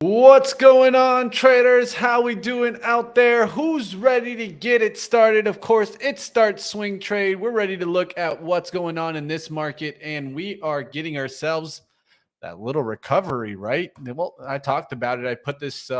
What's going on, traders? How we doing out there? Who's ready to get it started? Of course, it's Start Swing Trade. We're ready to look at what's going on in this market, and we are getting ourselves that little recovery, right? Well, I talked about it. I put this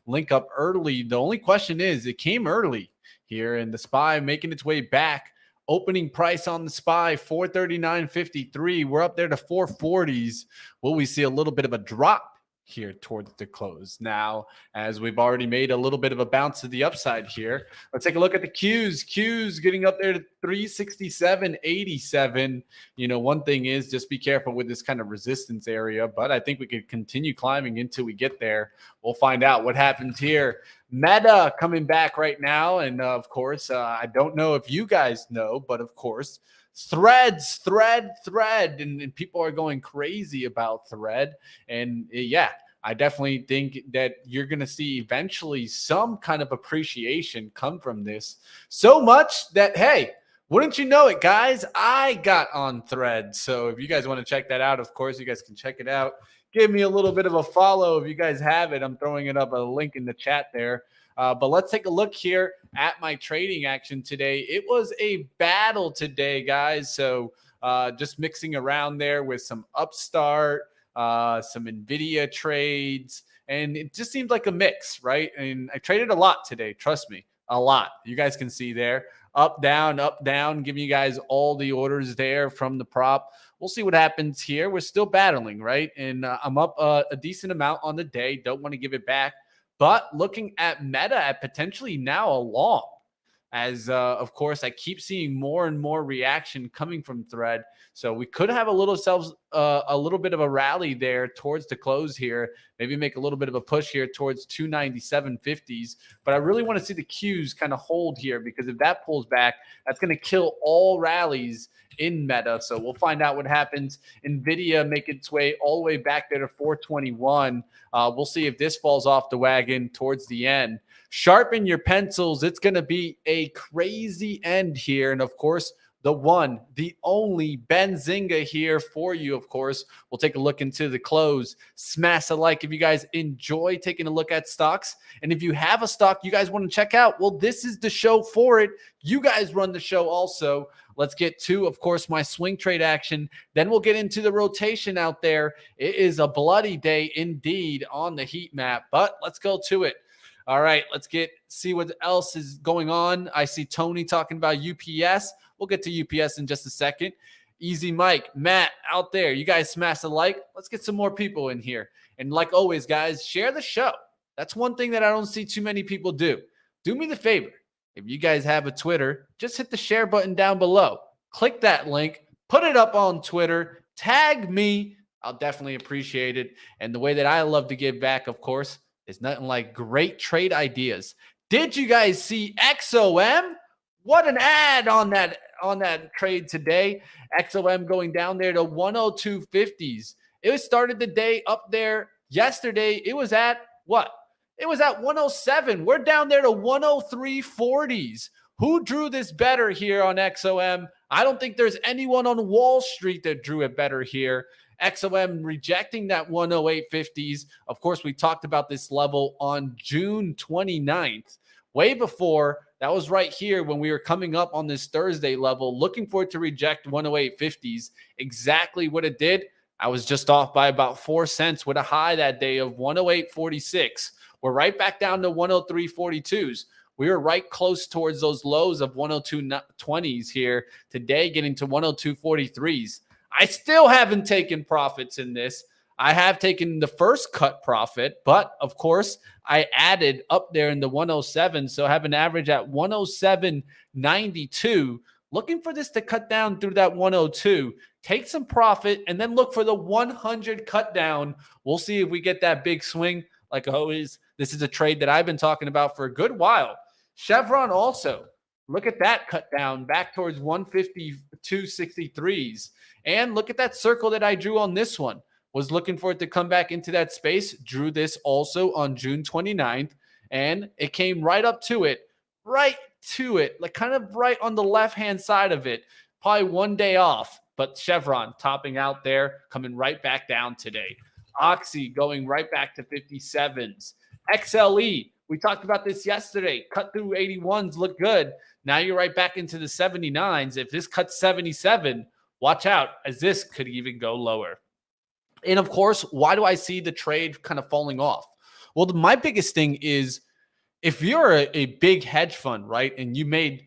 link up early. The only question is, it came early here, and the SPY making its way back. Opening price on the SPY 439.53. We're up there to 440s. Will we see a little bit of a drop here towards the close? Now, as we've already made a little bit of a bounce to the upside here, let's take a look at the Qs. Qs getting up there to 367.87. One thing is just be careful with this kind of resistance area, but I think we could continue climbing until we get there. We'll find out what happens here. Meta coming back right now, and of course, I don't know if you guys know, but of course, thread, and people are going crazy about thread. And yeah, I definitely think that you're going to see eventually some kind of appreciation come from this. So much that, hey, wouldn't you know it, guys, I got on thread. So if you guys want to check that out, of course, you guys can check it out. Give me a little bit of a follow if you guys have it. I'm throwing it up, a link in the chat there. But let's take a look here at my trading action today. It was a battle today, guys. So just mixing around there with some Upstart, some NVIDIA trades, and it just seemed like a mix, right? And I traded a lot today. Trust me, a lot. You guys can see there. Up, down, giving you guys all the orders there from the prop. We'll see what happens here. We're still battling, right? And I'm up a decent amount on the day. Don't want to give it back. But looking at Meta at potentially now a long, as of course I keep seeing more and more reaction coming from thread. So we could have a little bit of a rally there towards the close here. Maybe make a little bit of a push here towards 297.50s. But I really want to see the Qs kind of hold here, because if that pulls back, that's going to kill all rallies in Meta. So we'll find out what happens. NVIDIA make its way all the way back there to 421. We'll see if this falls off the wagon towards the end. Sharpen your pencils. It's going to be a crazy end here. And of course, the one, the only Benzinga here for you, of course. We'll take a look into the close. Smash a like if you guys enjoy taking a look at stocks. And if you have a stock you guys want to check out, well, this is the show for it. You guys run the show also. Let's get to, of course, my swing trade action. Then we'll get into the rotation out there. It is a bloody day indeed on the heat map, but let's go to it. All right, let's see what else is going on. I see Tony talking about UPS. We'll get to UPS in just a second. Easy Mike, Matt out there. You guys smash the like. Let's get some more people in here. And like always, guys, share the show. That's one thing that I don't see too many people do. Do me the favor. If you guys have a Twitter, just hit the share button down below. Click that link. Put it up on Twitter. Tag me. I'll definitely appreciate it. And the way that I love to give back, of course, is nothing like great trade ideas. Did you guys see XOM? What an ad on that trade today. XOM going down there to 102.50s. It started the day up there yesterday. It was at what? It was at 107. We're down there to 103.40s. Who drew this better here on XOM? I don't think there's anyone on Wall Street that drew it better here. XOM rejecting that 108.50s. Of course, we talked about this level on June 29th. Way before, that was right here when we were coming up on this Thursday level, looking for it to reject 108.50s. Exactly what it did. I was just off by about 4 cents with a high that day of 108.46. We're right back down to 103.42s. We were right close towards those lows of 102.20s here today, getting to 102.43s. I still haven't taken profits in this. I have taken the first cut profit, but of course, I added up there in the 107. So I have an average at 107.92. Looking for this to cut down through that 102. Take some profit and then look for the 100 cut down. We'll see if we get that big swing. Like always, this is a trade that I've been talking about for a good while. Chevron also. Look at that cut down back towards 152.63s. And look at that circle that I drew on this one. Was looking for it to come back into that space. Drew this also on June 29th. And it came right up to it. Like kind of right on the left-hand side of it. Probably one day off. But Chevron topping out there, coming right back down today. Oxy going right back to 57s. XLE, we talked about this yesterday. Cut through 81s, look good. Now you're right back into the 79s. If this cuts 77, watch out, as this could even go lower. And of course, why do I see the trade kind of falling off? Well, my biggest thing is if you're a big hedge fund, right, and you made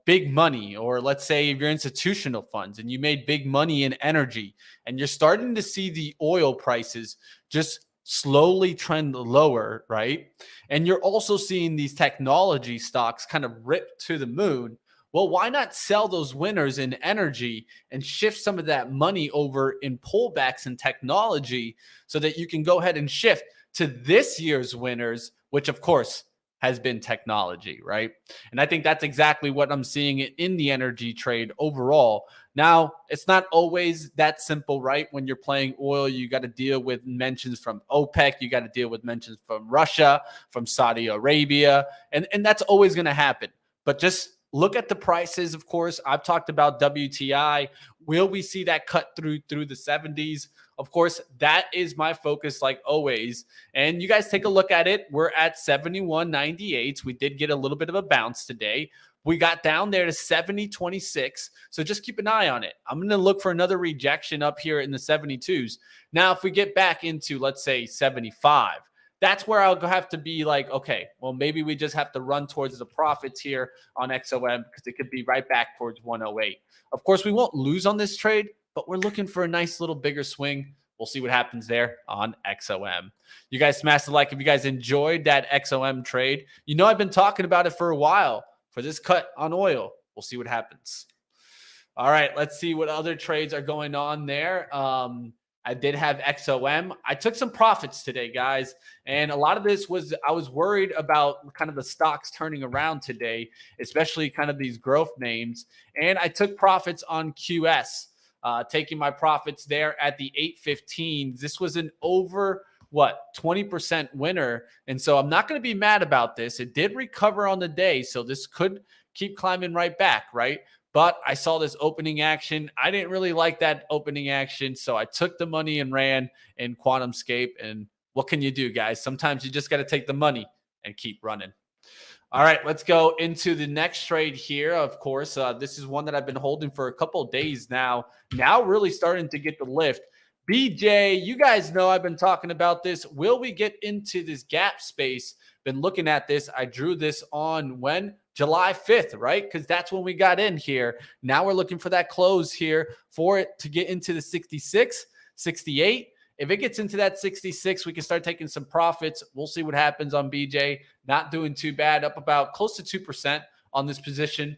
big money, or let's say if you're institutional funds and you made big money in energy, and you're starting to see the oil prices just slowly trend lower, right? And you're also seeing these technology stocks kind of rip to the moon. Well, why not sell those winners in energy and shift some of that money over in pullbacks in technology so that you can go ahead and shift to this year's winners, which of course has been technology, right? And I think that's exactly what I'm seeing in the energy trade overall. Now, it's not always that simple, right? When you're playing oil, you got to deal with mentions from OPEC, you got to deal with mentions from Russia, from Saudi Arabia, and that's always going to happen. But just look at the prices, of course. I've talked about WTI. Will we see that cut through the 70s? Of course, that is my focus, like always. And you guys take a look at it. We're at 71.98. We did get a little bit of a bounce today. We got down there to 70.26. So just keep an eye on it. I'm going to look for another rejection up here in the 72s. Now, if we get back into, let's say, 75, that's where I'll have to be like, okay, well, maybe we just have to run towards the profits here on XOM because it could be right back towards 108. Of course, we won't lose on this trade, but we're looking for a nice little bigger swing. We'll see what happens there on XOM. You guys smash the like if you guys enjoyed that XOM trade. You know I've been talking about it for a while for this cut on oil. We'll see what happens. All right, let's see what other trades are going on there. I did have XOM. I took some profits today, guys. And a lot of this was, I was worried about kind of the stocks turning around today, especially kind of these growth names. And I took profits on QS, taking my profits there at the 815. This was an over, 20% winner. And so I'm not going to be mad about this. It did recover on the day. So this could keep climbing right back, right? But I saw this opening action. I didn't really like that opening action. So I took the money and ran in QuantumScape. And what can you do, guys? Sometimes you just got to take the money and keep running. All right, let's go into the next trade here. Of course, this is one that I've been holding for a couple of days now. Now really starting to get the lift. BJ, you guys know I've been talking about this. Will we get into this gap space? Been looking at this. I drew this on when? July 5th, right? Because that's when we got in here. Now we're looking for that close here for it to get into the 66, 68. If it gets into that 66, we can start taking some profits. We'll see what happens on BJ. Not doing too bad, up about close to 2% on this position.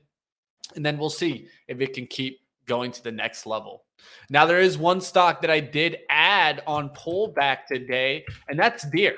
And then we'll see if it can keep going to the next level. Now, there is one stock that I did add on pullback today, and that's Deere.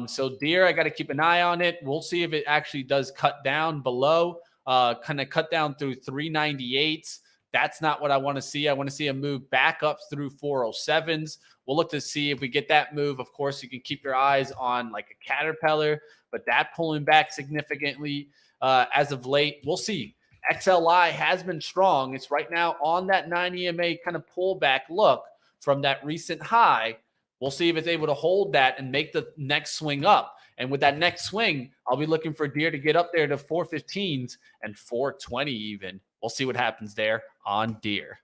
So Deere, I got to keep an eye on it. We'll see if it actually does cut down below, kind of cut down through 398s. That's not what I want to see. I want to see a move back up through 407s. We'll look to see if we get that move. Of course, you can keep your eyes on like a Caterpillar, but that pulling back significantly as of late. We'll see. XLI has been strong. It's right now on that 9 EMA kind of pullback look from that recent high. We'll see if it's able to hold that and make the next swing up. And with that next swing, I'll be looking for Deere to get up there to 415s and 420 even. We'll see what happens there on Deere.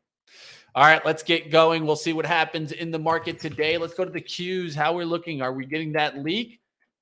All right, let's get going. We'll see what happens in the market today. Let's go to the Qs. How we're looking. Are we getting that leak?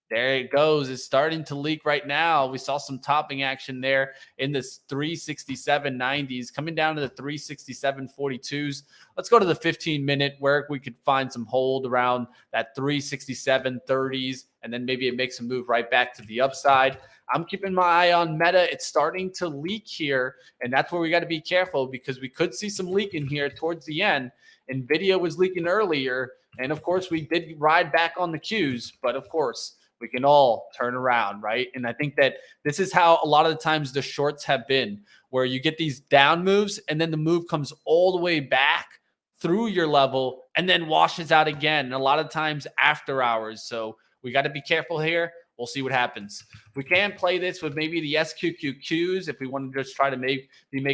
There it goes. It's starting to leak right now. We saw some topping action there in this 367.90s, coming down to the 367.42s. Let's go to the 15-minute where we could find some hold around that 367.30s, and then maybe it makes a move right back to the upside. I'm keeping my eye on Meta. It's starting to leak here, and that's where we got to be careful because we could see some leaking here towards the end. NVIDIA was leaking earlier, and of course, we did ride back on the Qs, but of course, we can all turn around, right? And I think that this is how a lot of the times the shorts have been, where you get these down moves and then the move comes all the way back through your level and then washes out again. And a lot of times after hours. So we got to be careful here. We'll see what happens. We can play this with maybe the SQQQs if we want to just try to make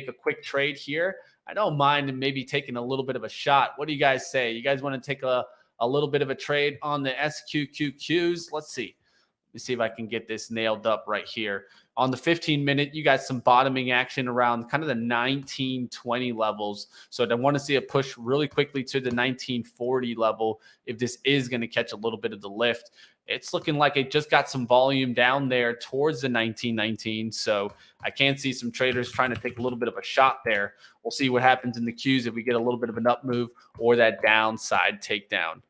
a quick trade here. I don't mind maybe taking a little bit of a shot. What do you guys say? You guys want to take a a little bit of a trade on the SQQQs. Let's see. Let me see if I can get this nailed up right here. On the 15-minute, you got some bottoming action around kind of the 1920 levels. So I want to see a push really quickly to the 1940 level if this is going to catch a little bit of the lift. It's looking like it just got some volume down there towards the 1919. So I can see some traders trying to take a little bit of a shot there. We'll see what happens in the Qs if we get a little bit of an up move or that downside takedown.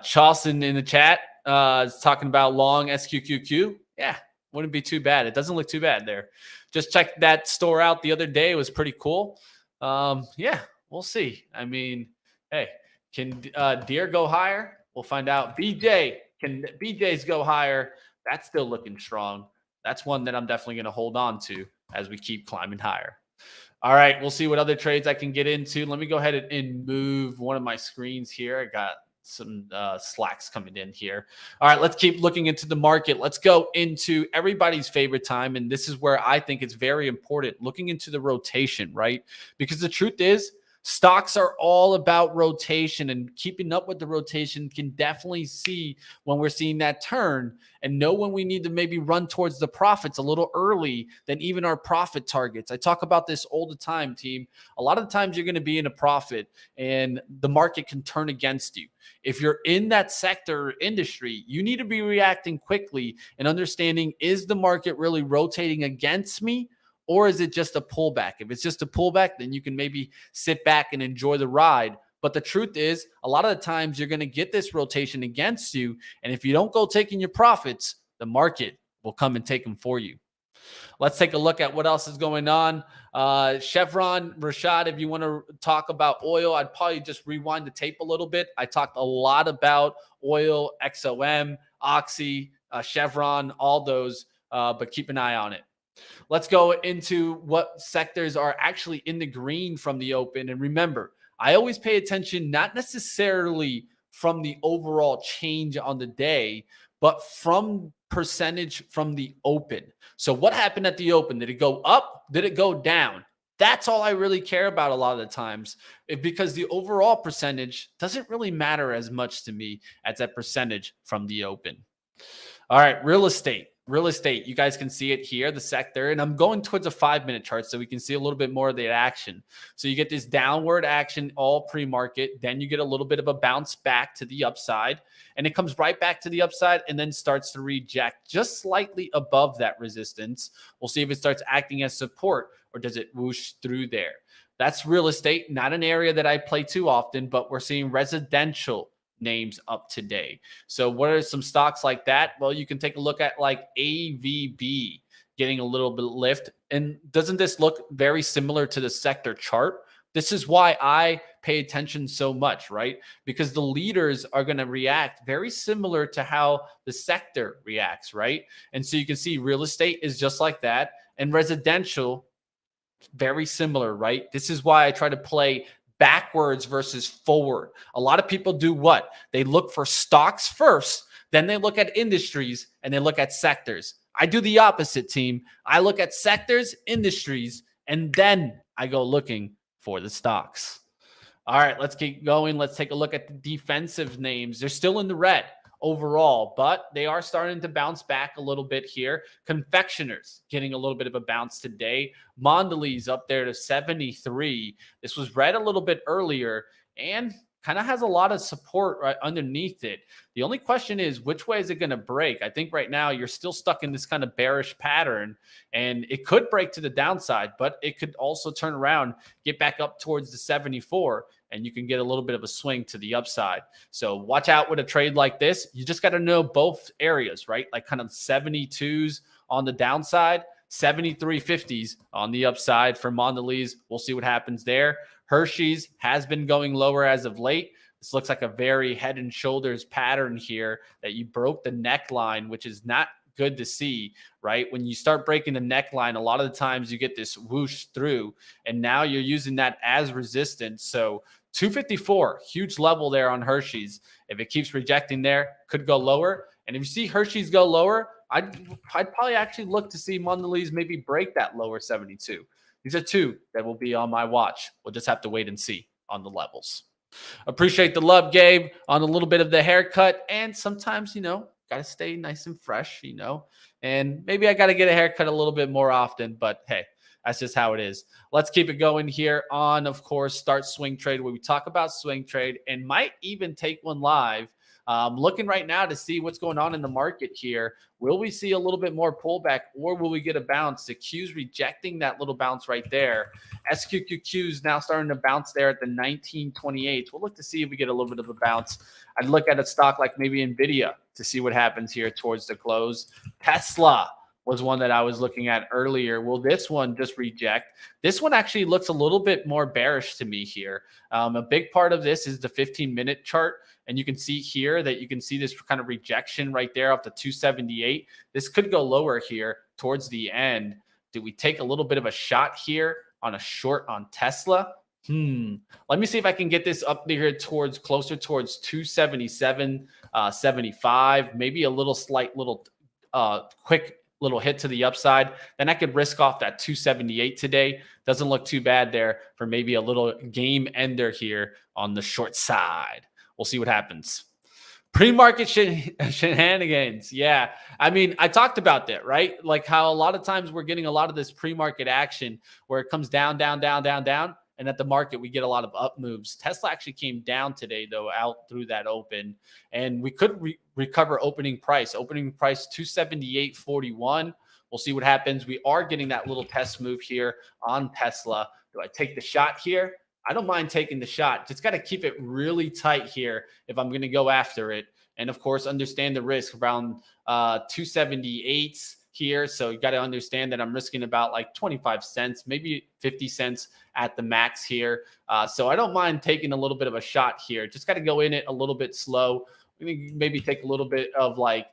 Charleston in the chat is talking about long SQQQ. Yeah, wouldn't be too bad. It doesn't look too bad there. Just checked that store out the other day. It was pretty cool. Yeah, we'll see. I mean, hey, can Deer go higher? We'll find out. BJ, can BJs go higher? That's still looking strong. That's one that I'm definitely going to hold on to as we keep climbing higher. All right, we'll see what other trades I can get into. Let me go ahead and move one of my screens here. I got some slacks coming in here. All right, let's keep looking into the market. Let's go into everybody's favorite time, and this is where I think it's very important, looking into the rotation, right? Because the truth is, stocks are all about rotation, and keeping up with the rotation can definitely see when we're seeing that turn and know when we need to maybe run towards the profits a little early than even our profit targets. I talk about this all the time, team. A lot of the times you're going to be in a profit and the market can turn against you. If you're in that sector or industry, you need to be reacting quickly and understanding, is the market really rotating against me? Or is it just a pullback? If it's just a pullback, then you can maybe sit back and enjoy the ride. But the truth is, a lot of the times you're going to get this rotation against you. And if you don't go taking your profits, the market will come and take them for you. Let's take a look at what else is going on. Chevron, Rashad, if you want to talk about oil, I'd probably just rewind the tape a little bit. I talked a lot about oil, XOM, Oxy, Chevron, all those, but keep an eye on it. Let's go into what sectors are actually in the green from the open. And remember, I always pay attention not necessarily from the overall change on the day, but from percentage from the open. So what happened at the open? Did it go up? Did it go down? That's all I really care about a lot of the times, because the overall percentage doesn't really matter as much to me as that percentage from the open. All right, real estate. Real estate, you guys can see it here, the sector, and I'm going towards a 5-minute chart so we can see a little bit more of the action. So you get this downward action all pre-market, then you get a little bit of a bounce back to the upside, and it comes right back to the upside and then starts to reject just slightly above that resistance. We'll see if it starts acting as support or does it whoosh through there. That's real estate, not an area that I play too often, but we're seeing residential names up today. So what are some stocks like that? Well, you can take a look at like AVB getting a little bit lift. And doesn't this look very similar to the sector chart? This is why I pay attention so much, right? Because the leaders are going to react very similar to how the sector reacts, right? And so you can see real estate is just like that, and residential, very similar, right? This is why I try to play backwards versus forward. A lot of people do what? They look for stocks first, then they look at industries, and they look at sectors. I do the opposite, team. I look at sectors, industries, and then I go looking for the stocks. All right, let's keep going. Let's take a look at the defensive names. They're still in the red overall, but they are starting to bounce back a little bit here. Confectioners getting a little bit of a bounce today. Mondelez up there to 73. This was red a little bit earlier and kind of has a lot of support right underneath it. The only question is, which way is it going to break? I think right now you're still stuck in this kind of bearish pattern, and it could break to the downside, but it could also turn around, get back up towards the 74, and you can get a little bit of a swing to the upside. So watch out with a trade like this. You just got to know both areas, right? Like kind of 72s on the downside, 73.50s on the upside for Mondelez. We'll see what happens there. Hershey's has been going lower as of late. This looks like a very head and shoulders pattern here that you broke the neckline, which is not good to see, right? When you start breaking the neckline, a lot of the times you get this whoosh through, and now you're using that as resistance. So 254, huge level there on Hershey's. If it keeps rejecting there, could go lower. And if you see Hershey's go lower, I'd probably actually look to see Mondelez maybe break that lower 72. These are two that will be on my watch. We'll just have to wait and see on the levels. Appreciate the love, Gabe, on a little bit of the haircut. And sometimes, got to stay nice and fresh. And maybe I got to get a haircut a little bit more often, but hey, that's just how it is. Let's keep it going here on, of course, Start Swing Trade, where we talk about swing trade and might even take one live. Looking right now to see what's going on in the market here. Will we see a little bit more pullback or will we get a bounce? The Q's rejecting that little bounce right there. SQQQ is now starting to bounce there at the 1928. We'll look to see if we get a little bit of a bounce. I'd look at a stock like maybe NVIDIA to see what happens here towards the close. Tesla was one that I was looking at earlier. Will this one just reject? This one actually looks a little bit more bearish to me here. A big part of this is the 15-minute chart. And you can see here that you can see this kind of rejection right there off the 278. This could go lower here towards the end. Do we take a little bit of a shot here on a short on Tesla? Let me see if I can get this up there towards closer towards 277, 75, maybe a little quick little hit to the upside. Then I could risk off that 278 today. Doesn't look too bad there for maybe a little game ender here on the short side. We'll see what happens. Pre-market shenanigans. Yeah. I mean, I talked about that, right? Like how a lot of times we're getting a lot of this pre-market action where it comes down, down, down, down, down. And at the market, we get a lot of up moves. Tesla actually came down today, though, out through that open. And we could recover opening price. Opening price 278.41. We'll see what happens. We are getting that little test move here on Tesla. Do I take the shot here? I don't mind taking the shot. Just got to keep it really tight here if I'm going to go after it. And, of course, understand the risk around 278 here. So you got to understand that I'm risking about like 25 cents, maybe 50 cents at the max here. So I don't mind taking a little bit of a shot here. Just got to go in it a little bit slow. Maybe take a little bit of like,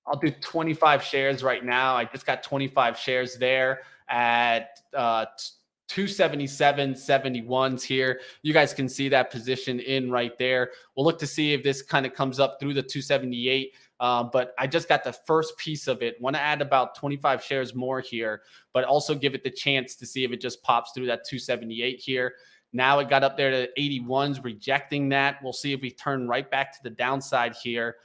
I'll do 25 shares right now. I just got 25 shares there at 277.71s here. You guys can see that position in right there. We'll look to see if this kind of comes up through the 278. But I just got the first piece of it. Want to add about 25 shares more here, but also give it the chance to see if it just pops through that 278 here. Now it got up there to 81s, rejecting that. We'll see if we turn right back to the downside here,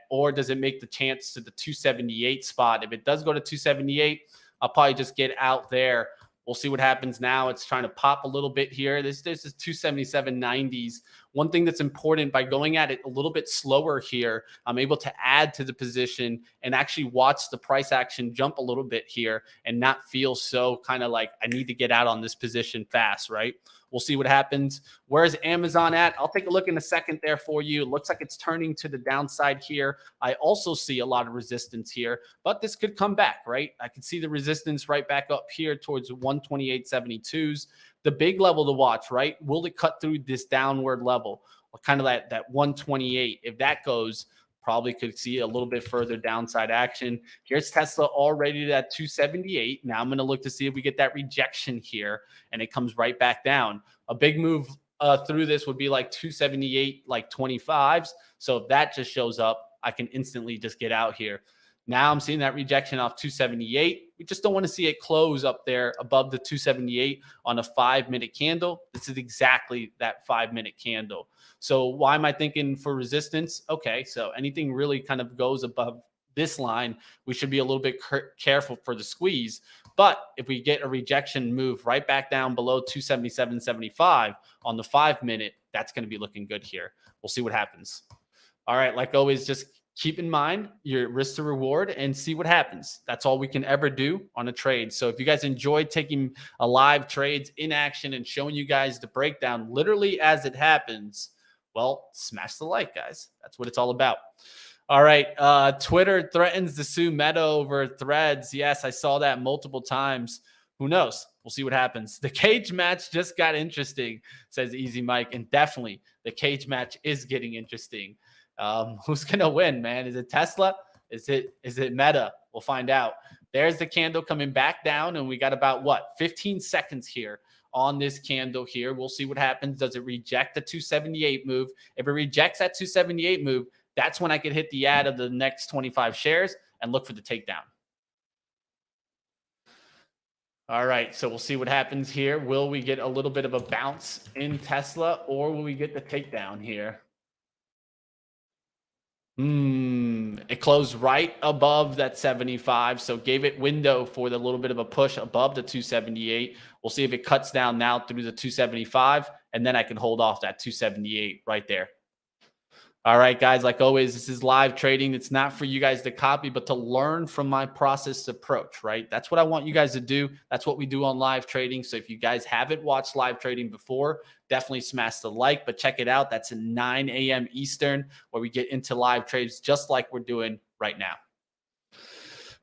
or does it make the chance to the 278 spot? If it does go to 278, I'll probably just get out there. We'll see what happens now. It's trying to pop a little bit here. This is 277.90s. One thing that's important by going at it a little bit slower here, I'm able to add to the position and actually watch the price action jump a little bit here and not feel so kind of like I need to get out on this position fast, right? We'll see what happens. Where's Amazon at? I'll take a look in a second there for you. It looks like it's turning to the downside here. I also see a lot of resistance here, but this could come back, right? I can see the resistance right back up here towards 128.72s. The big level to watch, right? Will it cut through this downward level? Or kind of that 128. If that goes, probably could see a little bit further downside action. Here's Tesla already at 278. Now I'm going to look to see if we get that rejection here and it comes right back down. A big move through this would be like 278, like 25s. So if that just shows up, I can instantly just get out here. Now I'm seeing that rejection off 278. We just don't want to see it close up there above the 278 on a 5-minute candle. This is exactly that 5-minute candle. So why am I thinking for resistance? Okay, so anything really kind of goes above this line, we should be a little bit careful for the squeeze. But if we get a rejection move right back down below 277.75 on the 5-minute, that's going to be looking good here. We'll see what happens. All right, like always, just keep in mind your risk to reward and see what happens. That's all we can ever do on a trade. So if you guys enjoyed taking a live trades in action and showing you guys the breakdown literally as it happens, well, smash the like, guys. That's what it's all about. All right. Twitter threatens to sue Meta over threads. Yes, I saw that multiple times. Who knows? We'll see what happens. The cage match just got interesting, says Easy Mike. And definitely the cage match is getting interesting. Who's going to win, man? Is it Tesla? Is it Meta? We'll find out. There's the candle coming back down, and we got about, 15 seconds here on this candle here. We'll see what happens. Does it reject the 278 move? If it rejects that 278 move, that's when I could hit the ad of the next 25 shares and look for the takedown. All right, so we'll see what happens here. Will we get a little bit of a bounce in Tesla, or will we get the takedown here? It closed right above that 75, so gave it window for the little bit of a push above the 278. We'll see if it cuts down now through the 275, and then I can hold off that 278 right there. All right, guys, like always, this is live trading. It's not for you guys to copy, but to learn from my process approach, right? That's what I want you guys to do. That's what we do on live trading. So if you guys haven't watched live trading before, definitely smash the like, but check it out. That's at 9 a.m. Eastern, where we get into live trades just like we're doing right now.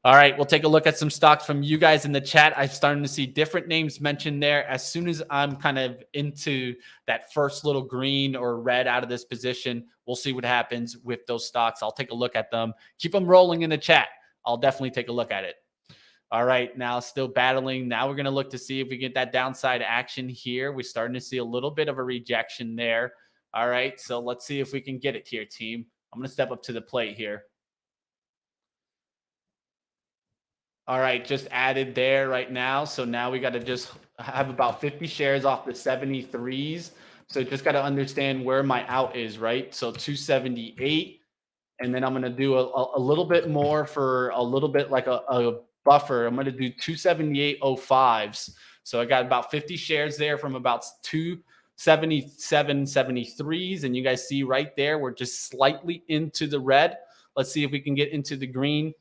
All right, we'll take a look at some stocks from you guys in the chat. I'm starting to see different names mentioned there. As soon as I'm kind of into that first little green or red out of this position, we'll see what happens with those stocks. I'll take a look at them. Keep them rolling in the chat. I'll definitely take a look at it. All right, now still battling. Now we're going to look to see if we get that downside action here. We're starting to see a little bit of a rejection there. All right, so let's see if we can get it here, team. I'm going to step up to the plate here. All right, just added there right now. So now we got to just have about 50 shares off the 73s. So just got to understand where my out is, right? So 278. And then I'm going to do a little bit more for a little bit like a buffer. I'm going to do 278.05s. So I got about 50 shares there from about 277, 73s. And you guys see right there, we're just slightly into the red. Let's see if we can get into the green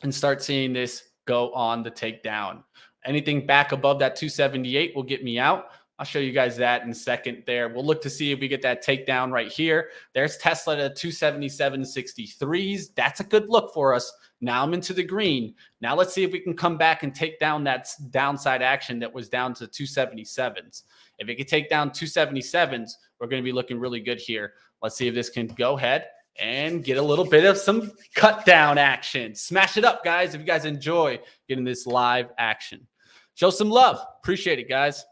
and start seeing this go on the takedown. Anything back above that 278 will get me out. I'll show you guys that in a second there. We'll look to see if we get that takedown right here. There's Tesla to 277.63s. That's a good look for us. Now I'm into the green. Now let's see if we can come back and take down that downside action that was down to 277s. If it can take down 277s, we're going to be looking really good here. Let's see if this can go ahead and get a little bit of some cut down action. Smash it up, guys, if you guys enjoy getting this live action. Show some love. Appreciate it, guys.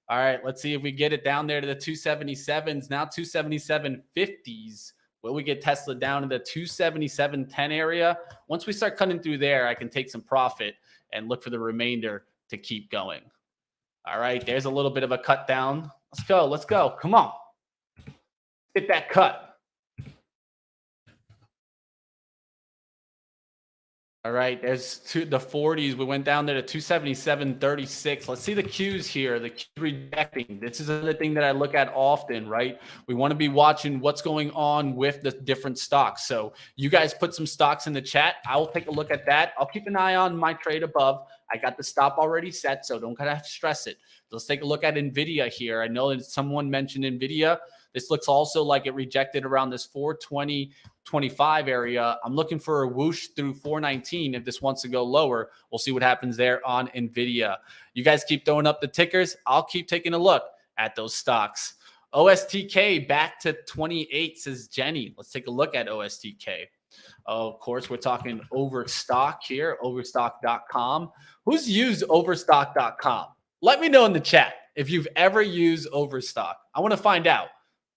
All right, let's see if we get it down there to the 277s. Now 277.50s. Will we get Tesla down to the 277.10 area? Once we start cutting through there, I can take some profit and look for the remainder to keep going. All right, there's a little bit of a cut down. Let's go. Let's go. Come on. Hit that cut. All right, there's the 40s. We went down there to 277.36. Let's see the cues here. The cues rejecting. This is another thing that I look at often, right? We want to be watching what's going on with the different stocks. So you guys put some stocks in the chat. I will take a look at that. I'll keep an eye on my trade above. I got the stop already set, so don't kind of stress it. Let's take a look at NVIDIA here. I know that someone mentioned NVIDIA. This looks also like it rejected around this 420.25 area. I'm looking for a whoosh through 419. If this wants to go lower, we'll see what happens there on NVIDIA. You guys keep throwing up the tickers. I'll keep taking a look at those stocks. OSTK back to 28, says Jenny. Let's take a look at OSTK. Of course, we're talking Overstock here, overstock.com. Who's used overstock.com? Let me know in the chat if you've ever used Overstock. I want to find out.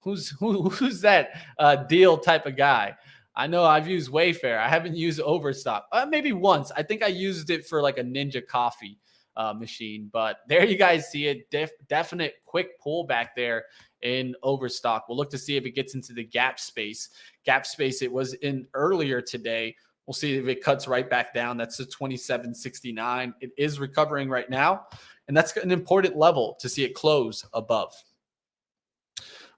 Who's that deal type of guy? I know I've used Wayfair. I haven't used Overstock. Maybe once. I think I used it for like a Ninja coffee machine. But there you guys see it. Definite quick pullback there in Overstock. We'll look to see if it gets into the gap space. Gap space it was in earlier today. We'll see if it cuts right back down. That's the 27.69. It is recovering right now. And that's an important level to see it close above.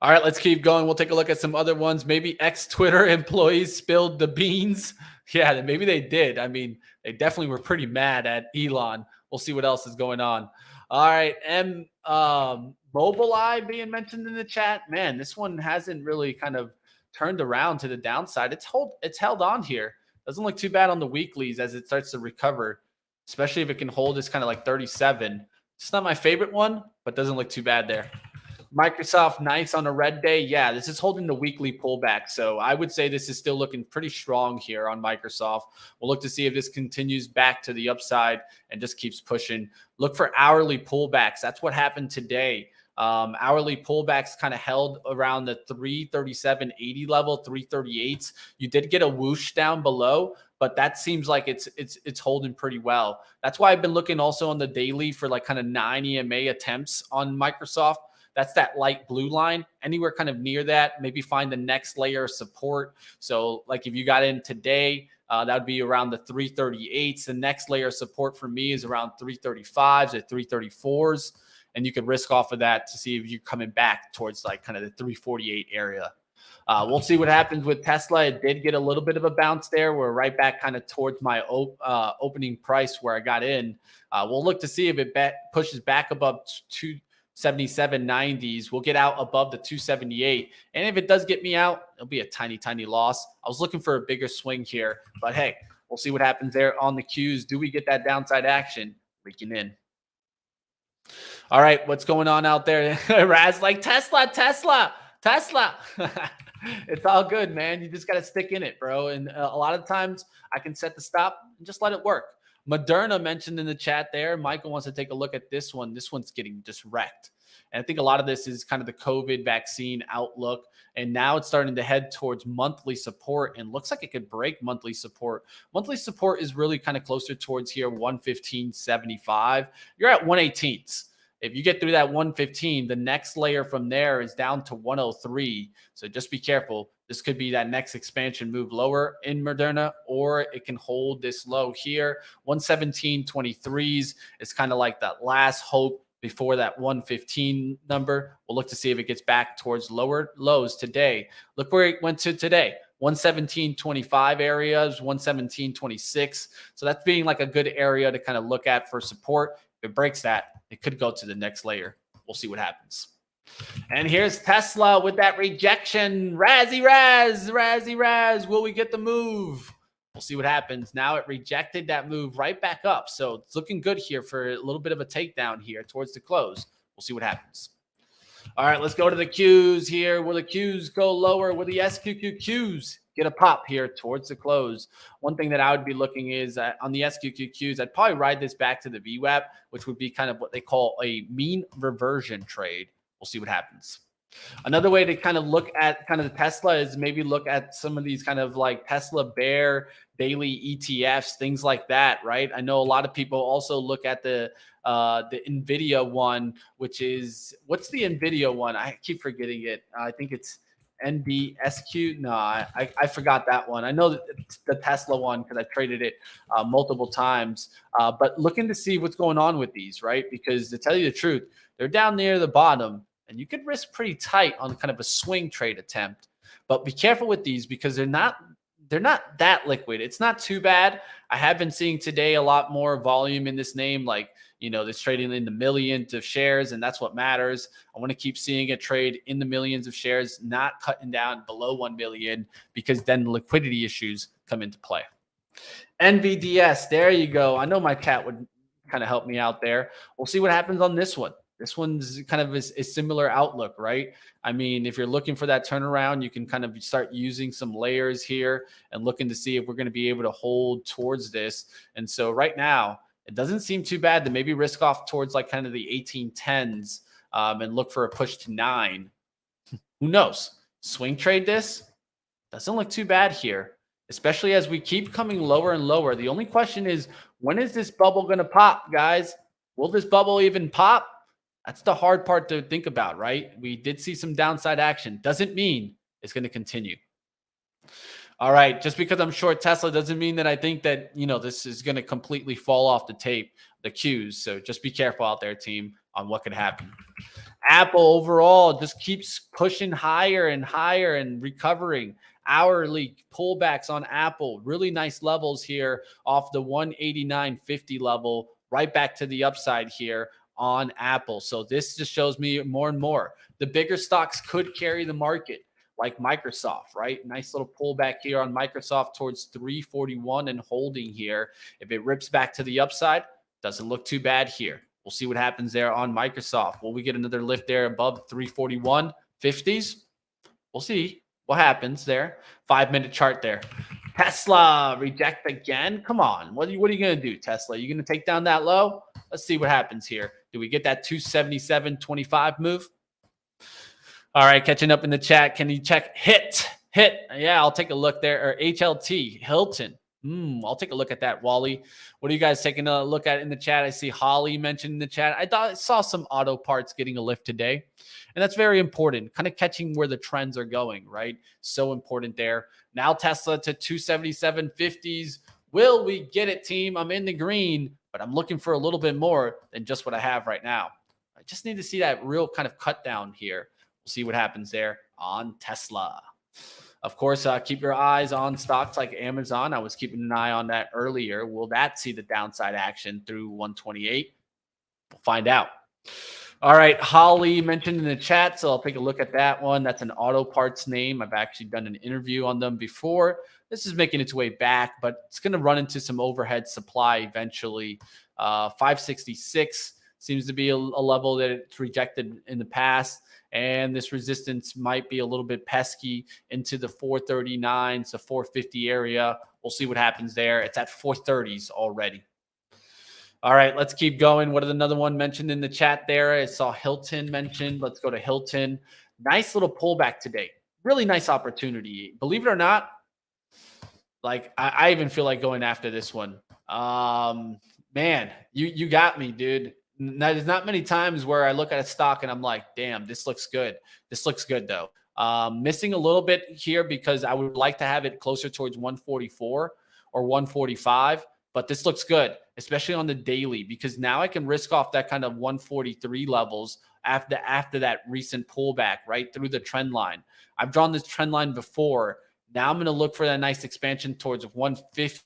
All right, let's keep going. We'll take a look at some other ones. Maybe ex-Twitter employees spilled the beans. Yeah, maybe they did. I mean, they definitely were pretty mad at Elon. We'll see what else is going on. All right, Mobileye being mentioned in the chat. Man, this one hasn't really kind of turned around to the downside. It's held on here. Doesn't look too bad on the weeklies as it starts to recover, especially if it can hold this kind of like 37. It's not my favorite one, but doesn't look too bad there. Microsoft, nice on a red day. Yeah, this is holding the weekly pullback. So I would say this is still looking pretty strong here on Microsoft. We'll look to see if this continues back to the upside and just keeps pushing. Look for hourly pullbacks. That's what happened today. Hourly pullbacks kind of held around the 337.80 level, 338s. You did get a whoosh down below, but that seems like it's holding pretty well. That's why I've been looking also on the daily for like kind of 9 EMA attempts on Microsoft. That's that light blue line. Anywhere kind of near that, maybe find the next layer of support. So like if you got in today, that would be around the 338s. The next layer of support for me is around 335s or 334s. And you could risk off of that to see if you're coming back towards like kind of the 348 area. We'll see what happens with Tesla. It did get a little bit of a bounce there. We're right back kind of towards my opening price where I got in. We'll look to see if it pushes back above 277.90s. We'll get out above the 278. And if it does get me out, it'll be a tiny, tiny loss. I was looking for a bigger swing here, but hey, we'll see what happens there on the Qs. Do we get that downside action? Leaking in. All right, what's going on out there? Raz like Tesla. It's all good, man. You just got to stick in it, bro. And a lot of times I can set the stop and just let it work. Moderna mentioned in the chat there. Michael wants to take a look at this one. This one's getting just wrecked. And I think a lot of this is kind of the COVID vaccine outlook. And now it's starting to head towards monthly support and looks like it could break monthly support. Monthly support is really kind of closer towards here, 115.75. You're at 118s. If you get through that 115, the next layer from there is down to 103. So just be careful. This could be that next expansion move lower in Moderna, or it can hold this low here. 117.23s is kind of like that last hope before that 115 number. We'll look to see if it gets back towards lower lows today. Look where it went to today. 117.25 areas, 117.26. So that's being like a good area to kind of look at for support. If it breaks that, it could go to the next layer. We'll see what happens. And here's Tesla with that rejection. Razzy Raz. Will we get the move? We'll see what happens. Now it rejected that move right back up. So it's looking good here for a little bit of a takedown here towards the close. We'll see what happens. All right, let's go to the Qs here. Will the Qs go lower? Will the SQQQs get a pop here towards the close? One thing that I would be looking is on the SQQQs, I'd probably ride this back to the VWAP, which would be kind of what they call a mean reversion trade. We'll see what happens. Another way to kind of look at kind of the Tesla is maybe look at some of these kind of like Tesla Bear daily ETFs, things like that, right? I know a lot of people also look at the NVIDIA one, which is, what's the NVIDIA one? I keep forgetting it. I think it's NDSQ. No, I forgot that one. I know that it's the Tesla one because I traded it multiple times. But looking to see what's going on with these, right? Because to tell you the truth, they're down near the bottom, and you could risk pretty tight on kind of a swing trade attempt. But be careful with these because they're not that liquid. It's not too bad. I have been seeing today a lot more volume in this name, like, you know, this trading in the millions of shares, and that's what matters. I want to keep seeing it trade in the millions of shares, not cutting down below 1 million, because then liquidity issues come into play. NVDS, there you go. I know my cat would kind of help me out there. We'll see what happens on this one. This one's kind of a similar outlook, right? I mean, if you're looking for that turnaround, you can kind of start using some layers here and looking to see if we're going to be able to hold towards this. And so right now, it doesn't seem too bad to maybe risk off towards like kind of the 1810s and look for a push to 9. Who knows? Swing trade this? Doesn't look too bad here, especially as we keep coming lower and lower. The only question is, when is this bubble going to pop, guys? Will this bubble even pop? That's the hard part to think about, right? We did see some downside action. Doesn't mean it's going to continue. All right, just because I'm short Tesla doesn't mean that I think that, you know, this is going to completely fall off the tape, the Qs. So just be careful out there, team, on what could happen. Apple overall just keeps pushing higher and higher and recovering. Hourly pullbacks on Apple, really nice levels here off the 189.50 level, right back to the upside here on Apple. So this just shows me more and more the bigger stocks could carry the market, like Microsoft, right? Nice little pullback here on Microsoft towards 341 and holding here. If it rips back to the upside, doesn't look too bad here. We'll see what happens there on Microsoft. Will we get another lift there above 341.50s? We'll see what happens there. 5-minute chart there. Tesla reject again. Come on. What are you going to do, Tesla? You going to take down that low? Let's see what happens here. Do we get that 277.25 move? All right, catching up in the chat. Can you check hit? Yeah, I'll take a look there. Or HLT, Hilton. I'll take a look at that, Wally. What are you guys taking a look at in the chat? I see Holly mentioned in the chat. I saw some auto parts getting a lift today, and that's very important. Kind of catching where the trends are going, right? So important there. Now Tesla to 277.50s. Will we get it, team? I'm in the green, but I'm looking for a little bit more than just what I have right now. I just need to see that real kind of cut down here. We'll see what happens there on Tesla. Of course, keep your eyes on stocks like Amazon. I was keeping an eye on that earlier. Will that see the downside action through 128? We'll find out. All right, Holly mentioned in the chat, so I'll take a look at that one. That's an auto parts name. I've actually done an interview on them before. This is making its way back, but it's going to run into some overhead supply eventually. 566 seems to be a level that it's rejected in the past. And this resistance might be a little bit pesky into the 439s to 450 area. We'll see what happens there. It's at 430s already. All right, let's keep going. What is another one mentioned in the chat there? I saw Hilton mentioned. Let's go to Hilton. Nice little pullback today. Really nice opportunity. Believe it or not, like I even feel like going after this one. Man, you got me, dude. Now, there's not many times where I look at a stock and I'm like, damn, this looks good. This looks good, though. Missing a little bit here because I would like to have it closer towards 144 or 145. But this looks good, especially on the daily, because now I can risk off that kind of 143 levels after that recent pullback right through the trend line. I've drawn this trend line before. Now I'm going to look for that nice expansion towards 150.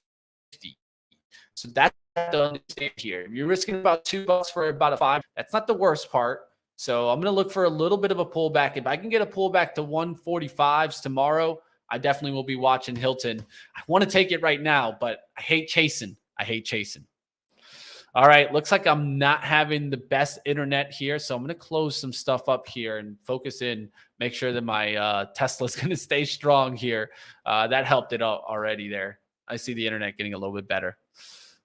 So that's the understand here. If you're risking about $2 for about a 5, that's not the worst part. So I'm going to look for a little bit of a pullback. If I can get a pullback to 145s tomorrow, I definitely will be watching Hilton. I want to take it right now, but I hate chasing. All right, looks like I'm not having the best internet here, so I'm going to close some stuff up here and focus in, make sure that my Tesla is going to stay strong here. That helped it out already there. I see the internet getting a little bit better.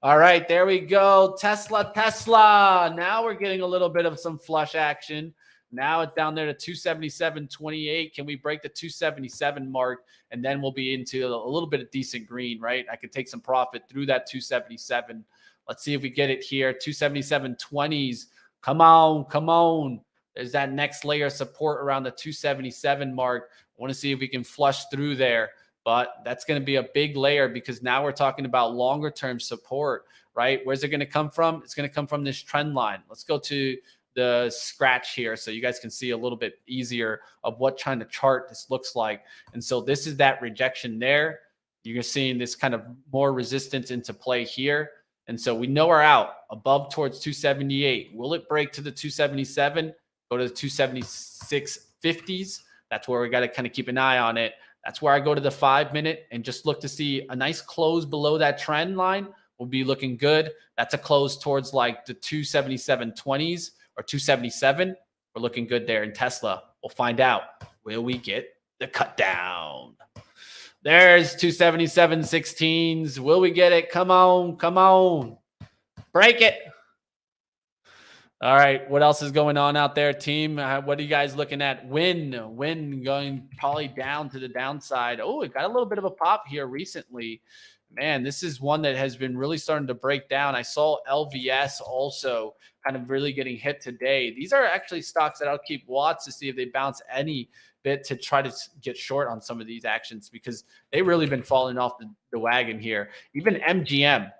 All right, there we go. Tesla. Now we're getting a little bit of some flush action. Now it's down there to 277.28. Can we break the 277 mark? And then we'll be into a little bit of decent green, right? I could take some profit through that 277. Let's see if we get it here. 277.20s. Come on. There's that next layer of support around the 277 mark. I want to see if we can flush through there. But that's going to be a big layer because now we're talking about longer term support, right? Where's it going to come from? It's going to come from this trend line. Let's go to the scratch here so you guys can see a little bit easier of what kind of chart this looks like. And so this is that rejection there. You're seeing this kind of more resistance into play here. And so we know we're out above towards 278. Will it break to the 277? Go to the 276.50s. That's where we got to kind of keep an eye on it. That's where I go to the 5-minute and just look to see a nice close below that trend line will be looking good. That's a close towards like the 277.20s or 277. We're looking good there in Tesla. We'll find out. Will we get the cut down? There's 277.16s. Will we get it? Come on. Break it. All right, what else is going on out there, team? What are you guys looking at? Win going probably down to the downside. Oh, it got a little bit of a pop here recently. Man, this is one that has been really starting to break down. I saw LVS also kind of really getting hit today. These are actually stocks that I'll keep watch to see if they bounce any bit to try to get short on some of these actions because they've really been falling off the wagon here. Even MGM,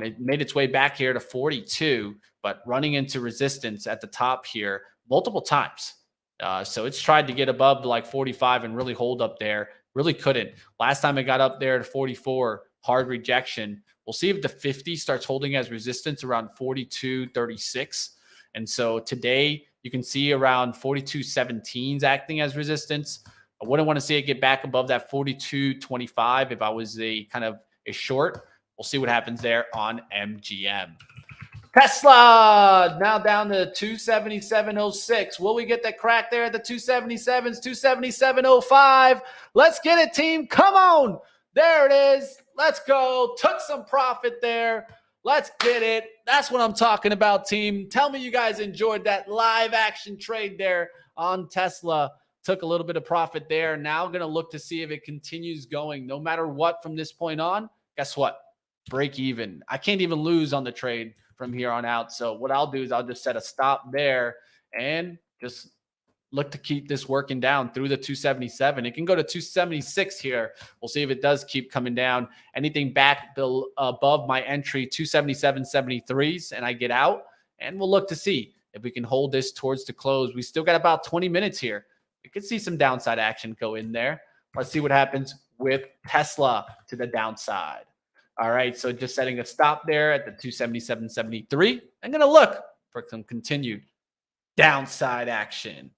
it made its way back here to 42, but running into resistance at the top here multiple times. So it's tried to get above like 45 and really hold up there. Really couldn't. Last time it got up there to 44, hard rejection. We'll see if the 50 starts holding as resistance around 42.36. And so today you can see around 42.17s acting as resistance. I wouldn't want to see it get back above that 42.25 if I was a kind of a short. We'll see what happens there on MGM. Tesla now down to 277.06. Will we get that crack there at the 277s? 277.05. Let's get it, team. Come on. There it is. Let's go. Took some profit there. Let's get it. That's what I'm talking about, team. Tell me you guys enjoyed that live action trade there on Tesla. Took a little bit of profit there. Now going to look to see if it continues going. No matter what from this point on, guess what? Break even. I can't even lose on the trade from here on out. So what I'll do is I'll just set a stop there and just look to keep this working down through the 277. It can go to 276 here. We'll see if it does keep coming down. Anything back above my entry, 277.73s, and I get out. And we'll look to see if we can hold this towards the close. We still got about 20 minutes here. You could see some downside action go in there. Let's see what happens with Tesla to the downside. All right, so just setting a stop there at the 277.73. I'm going to look for some continued downside action.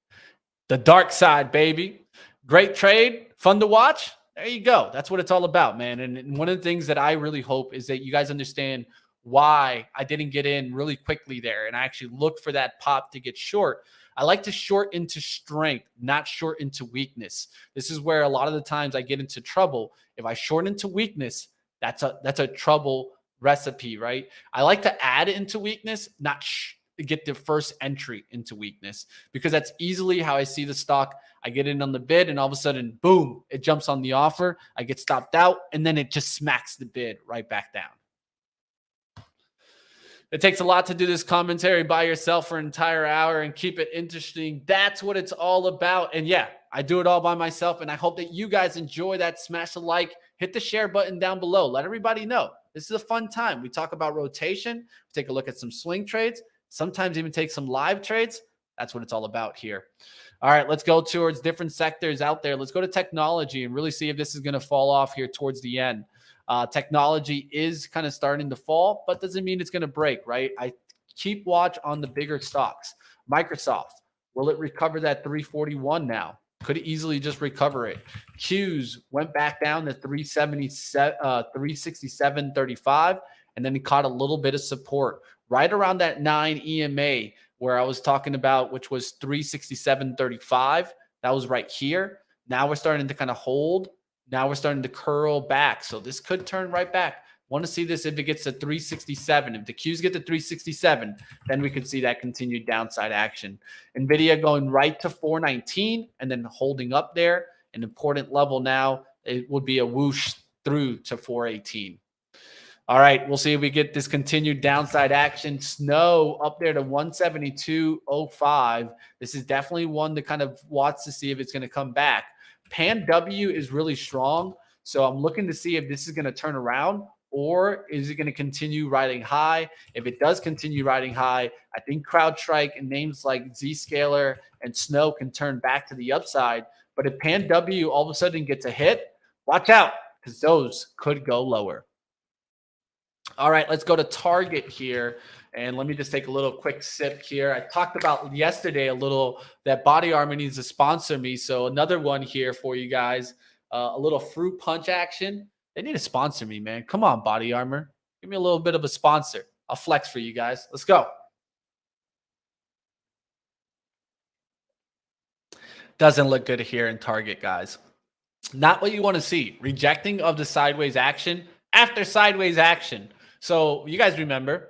The dark side, baby. Great trade, fun to watch. There you go. That's what it's all about, man. And one of the things that I really hope is that you guys understand why I didn't get in really quickly there. And I actually looked for that pop to get short. I like to short into strength, not short into weakness. This is where a lot of the times I get into trouble. If I short into weakness, that's a trouble recipe, right? I like to add into weakness, not get the first entry into weakness, because that's easily how I see the stock. I get in on the bid and all of a sudden, boom, it jumps on the offer. I get stopped out and then it just smacks the bid right back down. It takes a lot to do this commentary by yourself for an entire hour and keep it interesting. That's what it's all about. And yeah, I do it all by myself. And I hope that you guys enjoy that. Smash a like, hit the share button down below. Let everybody know. This is a fun time. We talk about rotation. Take a look at some swing trades. Sometimes even take some live trades. That's what it's all about here. All right, let's go towards different sectors out there. Let's go to technology and really see if this is going to fall off here towards the end. Technology is kind of starting to fall, but doesn't mean it's going to break, right? I keep watch on the bigger stocks. Microsoft, will it recover that 341 now? Could easily just recover it. Q's went back down to 367.35, and then it caught a little bit of support right around that 9 EMA where I was talking about, which was 367.35. That was right here. Now we're starting to kind of hold. Now we're starting to curl back. So this could turn right back. Want to see this if it gets to 367. If the Qs get to 367, then we could see that continued downside action. NVIDIA going right to 419 and then holding up there. An important level now, it would be a whoosh through to 418. All right, we'll see if we get this continued downside action. Snow up there to 172.05. This is definitely one to kind of watch to see if it's going to come back. Pan W is really strong, so I'm looking to see if this is going to turn around or is it going to continue riding high. If it does continue riding high, I think CrowdStrike and names like Zscaler and Snow can turn back to the upside. But if Pan W all of a sudden gets a hit, watch out because those could go lower. All right, let's go to Target here. And let me just take a little quick sip here. I talked about yesterday a little that Body Armor needs to sponsor me. So another one here for you guys, a little fruit punch action. They need to sponsor me, man. Come on, Body Armor. Give me a little bit of a sponsor. I'll flex for you guys. Let's go. Doesn't look good here in Target, guys. Not what you want to see. Rejecting of the sideways action after sideways action. So you guys remember,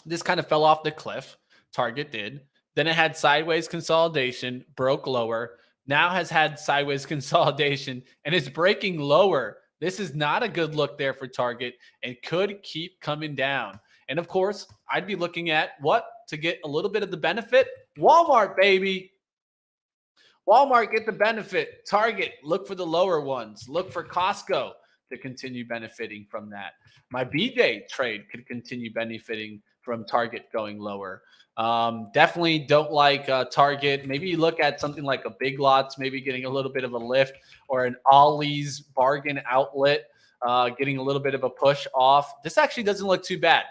this kind of fell off the cliff. Target did. Then it had sideways consolidation, broke lower. Now has had sideways consolidation and is breaking lower. This is not a good look there for Target and could keep coming down. And of course, I'd be looking at what to get a little bit of the benefit. Walmart, baby. Walmart, get the benefit. Target, look for the lower ones. Look for Costco to continue benefiting from that. My BJ trade could continue benefiting from Target going lower. Definitely don't like Target. Maybe you look at something like a Big Lots, maybe getting a little bit of a lift, or an Ollie's bargain outlet, getting a little bit of a push off. This actually doesn't look too bad.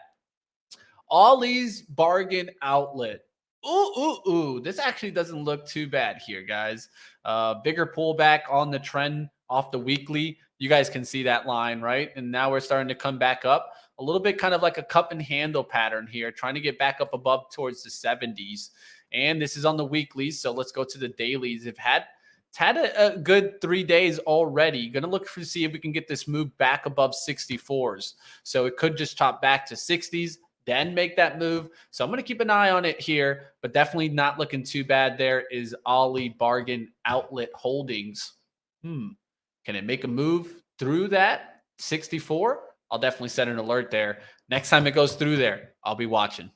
Ollie's bargain outlet. Ooh. This actually doesn't look too bad here, guys. Bigger pullback on the trend off the weekly. You guys can see that line, right? And now we're starting to come back up. A little bit kind of like a cup and handle pattern here, trying to get back up above towards the 70s. And this is on the weeklies, so let's go to the dailies. They've had It's had a good 3 days already. Going to look to see if we can get this move back above 64s. So it could just chop back to 60s, then make that move. So I'm going to keep an eye on it here, but definitely not looking too bad. There is Ollie Bargain Outlet Holdings. Can it make a move through that 64? I'll definitely set an alert there. Next time it goes through there, I'll be watching.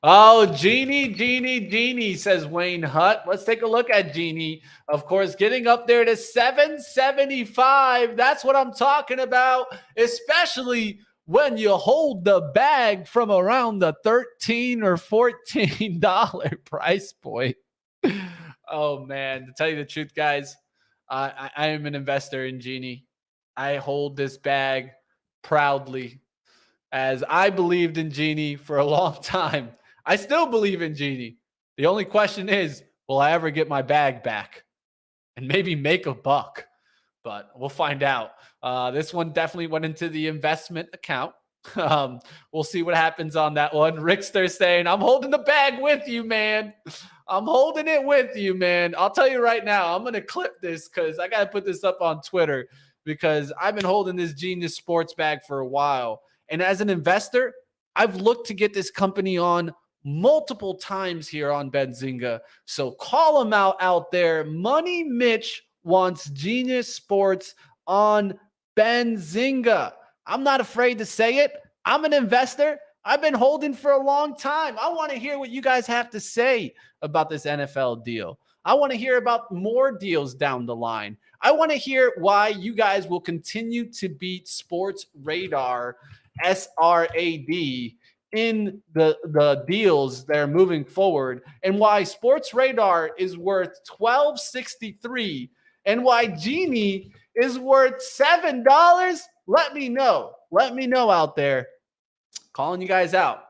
Oh, Genie, says Wayne Hutt. Let's take a look at Genie. Of course, getting up there to 775. That's what I'm talking about, especially when you hold the bag from around the $13 or $14 price point. Oh, man. To tell you the truth, guys, I am an investor in Genie. I hold this bag proudly, as I believed in Genie for a long time. I still believe in Genie. The only question is, will I ever get my bag back and maybe make a buck? But we'll find out. This one definitely went into the investment account. We'll see what happens on that one. Rickster saying, I'm holding the bag with you, man. I'm holding it with you, man. I'll tell you right now, I'm going to clip this because I got to put this up on Twitter, because I've been holding this Genius Sports bag for a while. And as an investor, I've looked to get this company on multiple times here on Benzinga. So call them out there. Money Mitch wants Genius Sports on Benzinga. I'm not afraid to say it. I'm an investor. I've been holding for a long time. I want to hear what you guys have to say about this NFL deal. I want to hear about more deals down the line. I want to hear why you guys will continue to beat Sports Radar, SRAD, in the deals that are moving forward, and why Sports Radar is worth $12.63 and why Genie is worth $7. Let me know. Let me know out there. Calling you guys out.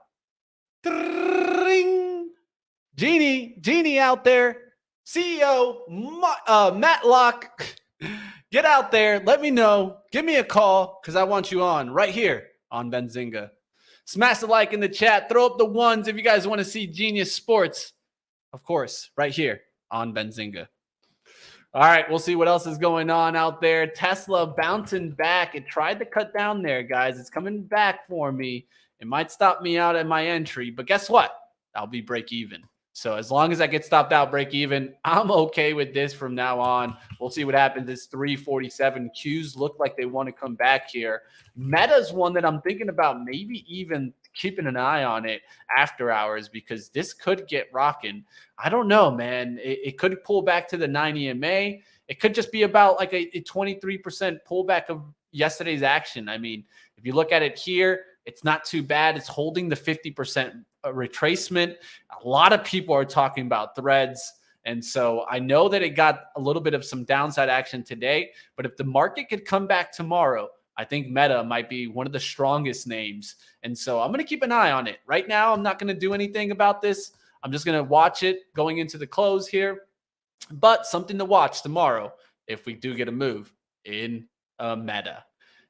Genie out there. CEO Matlock. Get out there. Let me know. Give me a call, because I want you on right here on Benzinga. Smash the like in the chat. Throw up the ones if you guys want to see Genius Sports. Of course, right here on Benzinga. All right, we'll see what else is going on out there. Tesla bouncing back. It tried to cut down there, guys. It's coming back for me. It might stop me out at my entry, but guess what? I'll be break even. So as long as I get stopped out break even, I'm okay with this from now on. We'll see what happens. This 347 Qs look like they want to come back here. Meta's one that I'm thinking about maybe even keeping an eye on it after hours, because this could get rocking. I don't know, man. It could pull back to the 90 MA. It could just be about like a 23% pullback of yesterday's action. I mean, if you look at it here, it's not too bad. It's holding the 50% retracement. A lot of people are talking about threads. And so I know that it got a little bit of some downside action today, but if the market could come back tomorrow, I think Meta might be one of the strongest names. And so I'm going to keep an eye on it. Right now, I'm not going to do anything about this. I'm just going to watch it going into the close here. But something to watch tomorrow if we do get a move in Meta.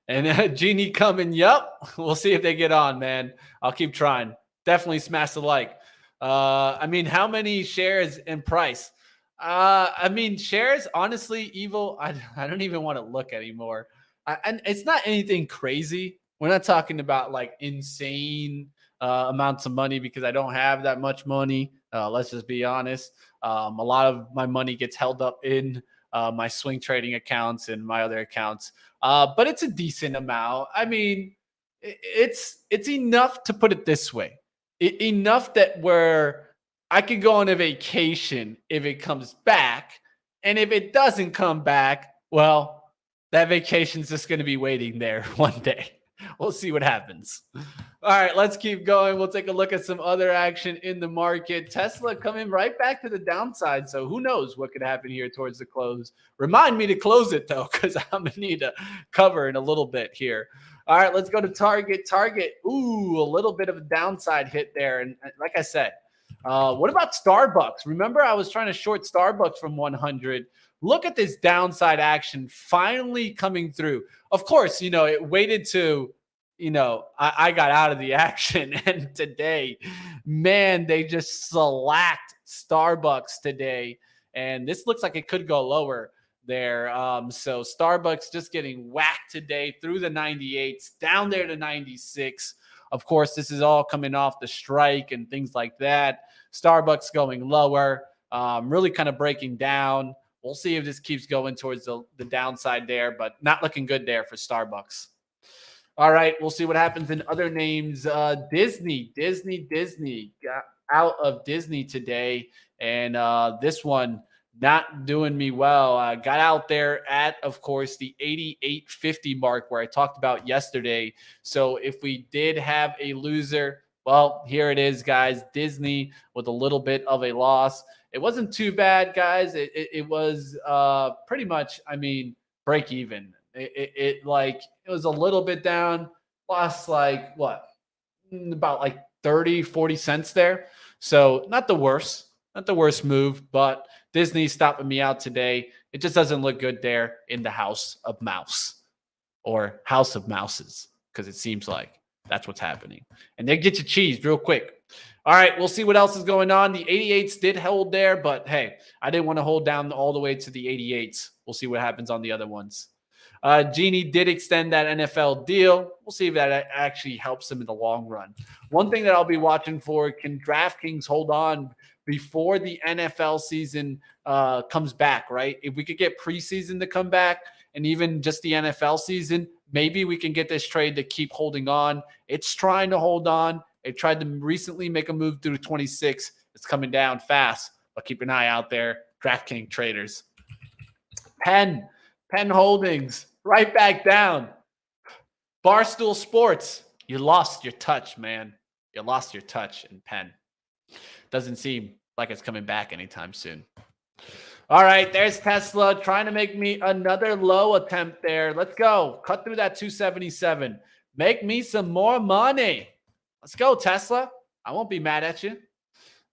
And Genie coming, yup. We'll see if they get on, man. I'll keep trying. Definitely smash the like. I mean, how many shares and price? I mean, shares, honestly, Evil, I don't even want to look anymore. And it's not anything crazy. We're not talking about like insane amounts of money, because I don't have that much money. Let's just be honest. A lot of my money gets held up in my swing trading accounts and my other accounts. But it's a decent amount. I mean, it's enough, to put it this way. Enough that where I could go on a vacation if it comes back. And if it doesn't come back, well, that vacation's just going to be waiting there one day. We'll see what happens. All right, let's keep going. We'll take a look at some other action in the market. Tesla coming right back to the downside. So who knows what could happen here towards the close. Remind me to close it, though, because I'm going to need to cover in a little bit here. All right, let's go to Target. Target, ooh, a little bit of a downside hit there. And like I said, what about Starbucks? Remember, I was trying to short Starbucks from 100. Look at this downside action finally coming through. Of course, it waited to, I got out of the action. And today, man, they just slacked Starbucks today. and this looks like it could go lower there. So Starbucks just getting whacked today through the 98s, down there to 96. Of course, this is all coming off the strike and things like that. Starbucks going lower, really kind of breaking down. We'll see if this keeps going towards the downside there, but not looking good there for Starbucks. All right, we'll see what happens in other names. Disney got out of Disney today, and this one not doing me well. Got out there at, of course, the 88.50 mark where I talked about yesterday. So if we did have a loser, well, here it is, guys. Disney with a little bit of a loss. It wasn't too bad, guys. It was pretty much, I mean, break even. It was a little bit down, lost like what, about like 30-40 cents there. So not the worst move, but Disney stopping me out today. It just doesn't look good there in the house of mouse, or house of mouses, because it seems like that's what's happening. And they get you cheesed real quick. All right, we'll see what else is going on. The 88s did hold there, but hey, I didn't want to hold down all the way to the 88s. We'll see what happens on the other ones. Genie did extend that NFL deal. We'll see if that actually helps them in the long run. One thing that I'll be watching for, can DraftKings hold on before the NFL season comes back, right? If we could get preseason to come back and even just the NFL season, maybe we can get this trade to keep holding on. It's trying to hold on. It tried to recently make a move through 26. It's coming down fast, but keep an eye out there. DraftKings traders. Penn Holdings, right back down. Barstool Sports, you lost your touch, man. You lost your touch in Penn. Doesn't seem like it's coming back anytime soon. All right, there's Tesla trying to make me another low attempt there. Let's go. Cut through that 277. Make me some more money. Let's go, Tesla. I won't be mad at you.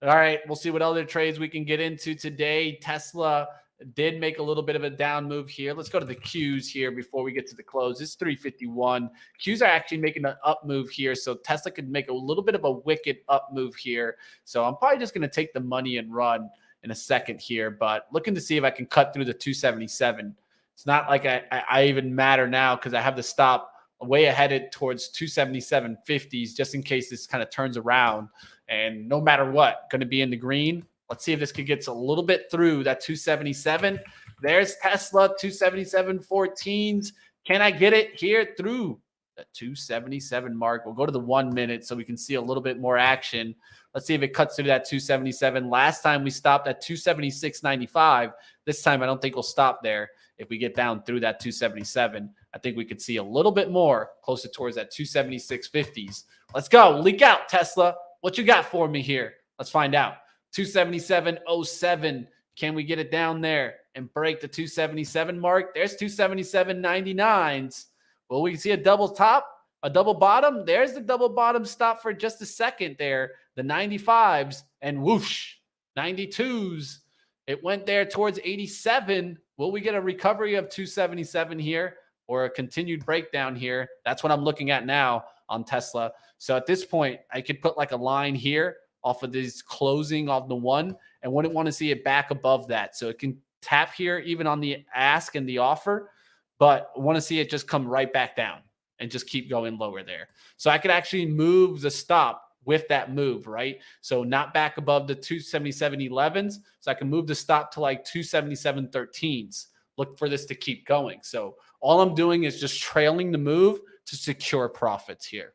All right, we'll see what other trades we can get into today. Tesla did make a little bit of a down move here. Let's go to the Qs here before we get to the close. It's 351. Qs are actually making an up move here, so Tesla could make a little bit of a wicked up move here. So I'm probably just going to take the money and run in a second here, but looking to see if I can cut through the 277. It's not like I even matter now because I have the stop way ahead towards 277.50s just in case this kind of turns around. And no matter what, going to be in the green. Let's see if this could get a little bit through that 277. There's Tesla, 277.14s. Can I get it here through the 277 mark? We'll go to the 1 minute so we can see a little bit more action. Let's see if it cuts through that 277. Last time we stopped at 276.95. This time I don't think we'll stop there. If we get down through that 277, I think we could see a little bit more closer towards that 276.50s. Let's go. Leak out, Tesla. What you got for me here? Let's find out. 277.07. Can we get it down there and break the 277 mark? There's 277.99s. Will we see a double top, a double bottom? There's the double bottom stop for just a second there. The 95s and whoosh, 92s. It went there towards 87. Will we get a recovery of 277 here or a continued breakdown here? That's what I'm looking at now on Tesla. So at this point, I could put like a line here off of this closing of the one and wouldn't want to see it back above that. So it can tap here even on the ask and the offer, but want to see it just come right back down and just keep going lower there. So I could actually move the stop with that move, right? So not back above the 277.11s. So I can move the stop to like 277.13s. Look for this to keep going. So all I'm doing is just trailing the move to secure profits here.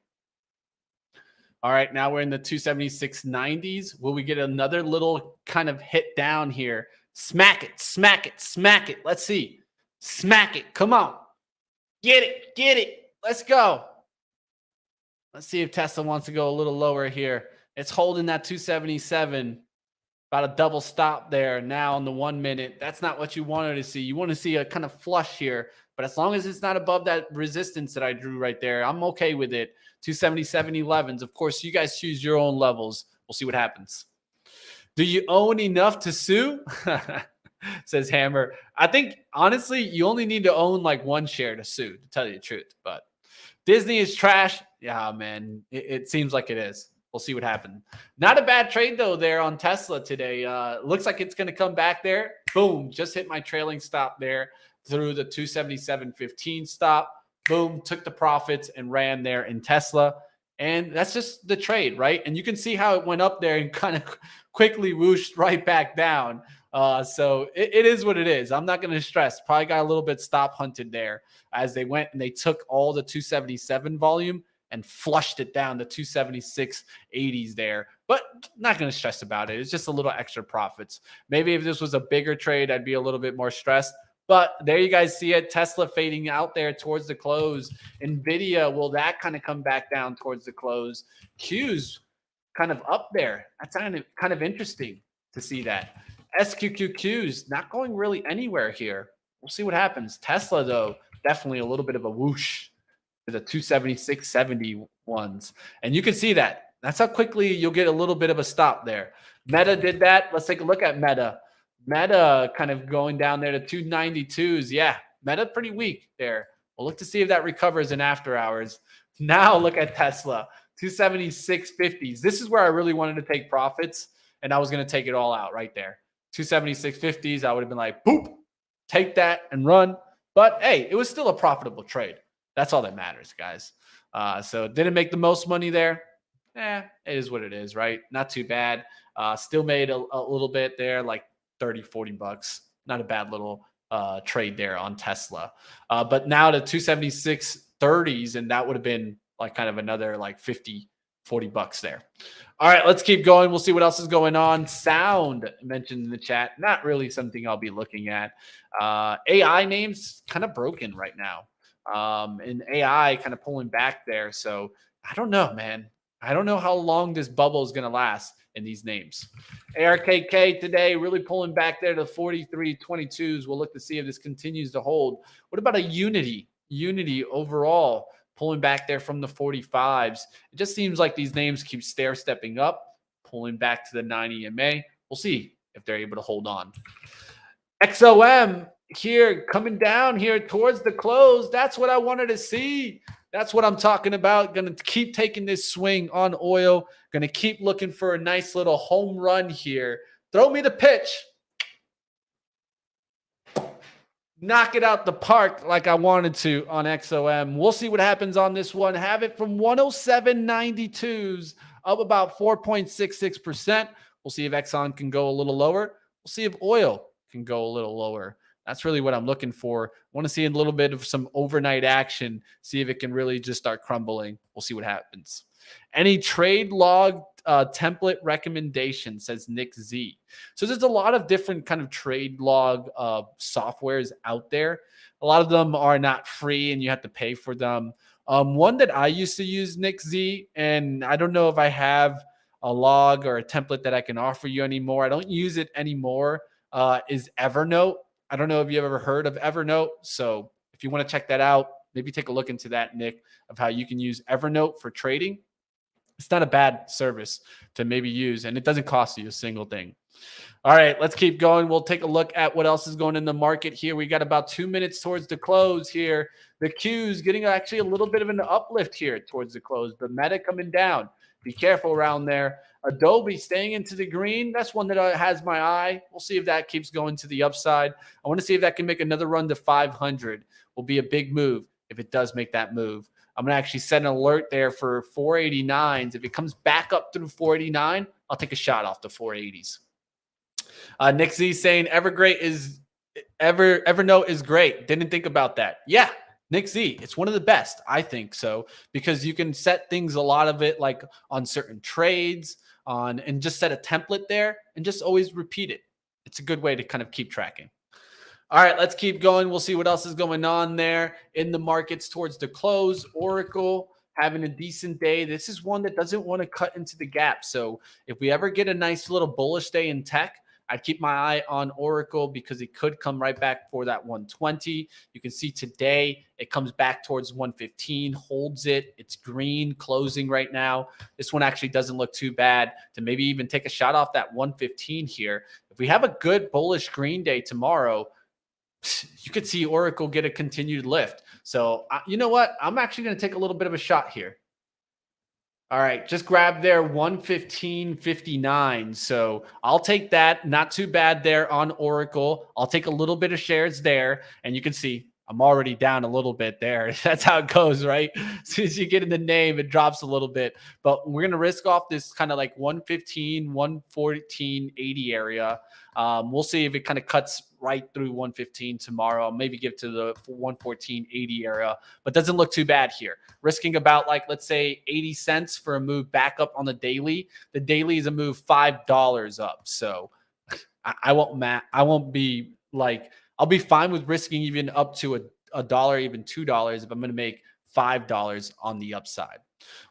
All right, now we're in the 276.90s. Will we get another little kind of hit down here? Smack it, smack it, smack it. Let's see. Smack it. Come on. Get it, get it. Let's go. Let's see if Tesla wants to go a little lower here. It's holding that 277. About a double stop there now on the 1 minute. That's not what you wanted to see. You want to see a kind of flush here. But as long as it's not above that resistance that I drew right there, I'm okay with it. 277.11s. Of course, you guys choose your own levels. We'll see what happens. Do you own enough to sue? Says Hammer. I think, honestly, you only need to own like one share to sue, to tell you the truth. But Disney is trash. Yeah, man. It seems like it is. We'll see what happens. Not a bad trade though there on Tesla today. Looks like it's going to come back there. Boom, just hit my trailing stop there through the 277.15 stop. Boom, took the profits and ran there in Tesla. And that's just the trade, right? And you can see how it went up there and kind of quickly whooshed right back down. So it is what it is. I'm not going to stress. Probably got a little bit stop hunted there as they went and they took all the 277 volume and flushed it down to 276.80s there. But not going to stress about it. It's just a little extra profits. Maybe if this was a bigger trade, I'd be a little bit more stressed. But there you guys see it. Tesla fading out there towards the close. NVIDIA, will that kind of come back down towards the close? Q's kind of up there. That's kind of interesting to see that. SQQQ's not going really anywhere here. We'll see what happens. Tesla, though, definitely a little bit of a whoosh to the 276.70 ones. And you can see that. That's how quickly you'll get a little bit of a stop there. Meta did that. Let's take a look at Meta. Meta kind of going down there to 292s. Yeah, Meta pretty weak there. We'll look to see if that recovers in after hours. Now look at Tesla, 276.50s. This is where I really wanted to take profits, and I was going to take it all out right there. 276.50s, I would have been like, boop, take that and run. But hey, it was still a profitable trade. That's all that matters, guys. So it didn't make the most money there. It is what it is, right? Not too bad. Still made a little bit there, like 30, 40 bucks. Not a bad little trade there on Tesla. But now to 276.30s, and that would have been like kind of another like 50, 40 bucks there. All right, let's keep going. We'll see what else is going on. Sound mentioned in the chat. Not really something I'll be looking at. AI names kind of broken right now. And AI kind of pulling back there. So I don't know, man. I don't know how long this bubble is going to last in these names. ARKK today really pulling back there to 43.22s. We'll look to see if this continues to hold. What about a Unity? Unity overall pulling back there from the 45s. It just seems like these names keep stair-stepping up, pulling back to the 90 EMA. We'll see if they're able to hold on. XOM here coming down here towards the close. That's what I wanted to see. That's what I'm talking about. Going to keep taking this swing on oil. Going to keep looking for a nice little home run here. Throw me the pitch. Knock it out the park like I wanted to on XOM. We'll see what happens on this one. Have it from 107.92s up about 4.66%. We'll see if Exxon can go a little lower. We'll see if oil can go a little lower. That's really what I'm looking for. I want to see a little bit of some overnight action, see if it can really just start crumbling. We'll see what happens. Any trade log template recommendation, says Nick Z. So there's a lot of different kind of trade log softwares out there. A lot of them are not free and you have to pay for them. One that I used to use, Nick Z, and I don't know if I have a log or a template that I can offer you anymore. I don't use it anymore, is Evernote. I don't know if you've ever heard of Evernote. So if you want to check that out, maybe take a look into that, Nick, of how you can use Evernote for trading. It's not a bad service to maybe use, and it doesn't cost you a single thing. All right, let's keep going. We'll take a look at what else is going in the market here. We got about 2 minutes towards the close here. The Q's getting actually a little bit of an uplift here towards the close, but Meta coming down. Be careful around there. Adobe staying into the green. That's one that has my eye. We'll see if that keeps going to the upside. I want to see if that can make another run to 500. Will be a big move if it does make that move. I'm going to actually set an alert there for 489s. If it comes back up through 489, I'll take a shot off the 480s. Nick Z saying Evernote is great. Didn't think about that. Yeah, Nick Z, it's one of the best, I think so, because you can set things, a lot of it, like on certain trades, and just set a template there and just always repeat it. It's a good way to kind of keep tracking. All right, let's keep going. We'll see what else is going on there in the markets towards the close. Oracle having a decent day. This is one that doesn't want to cut into the gap. So if we ever get a nice little bullish day in tech, I'd keep my eye on Oracle because it could come right back for that 120. You can see today it comes back towards 115, holds it. It's green closing right now. This one actually doesn't look too bad to maybe even take a shot off that 115 here. If we have a good bullish green day tomorrow, you could see Oracle get a continued lift. So you know what? I'm actually going to take a little bit of a shot here. All right, just grab there 115.59. So I'll take that. Not too bad there on Oracle. I'll take a little bit of shares there. And you can see I'm already down a little bit there. That's how it goes, right? As soon as you get in the name, it drops a little bit. But we're going to risk off this kind of like 115, 114.80 area. We'll see if it kind of cuts right through 115 tomorrow. I'll maybe give to the 114.80 area, but doesn't look too bad here. Risking about like, let's say 80 cents for a move back up on the daily. The daily is a move $5 up. So I won't be like, I'll be fine with risking even up to a dollar, even $2 if I'm going to make $5 on the upside.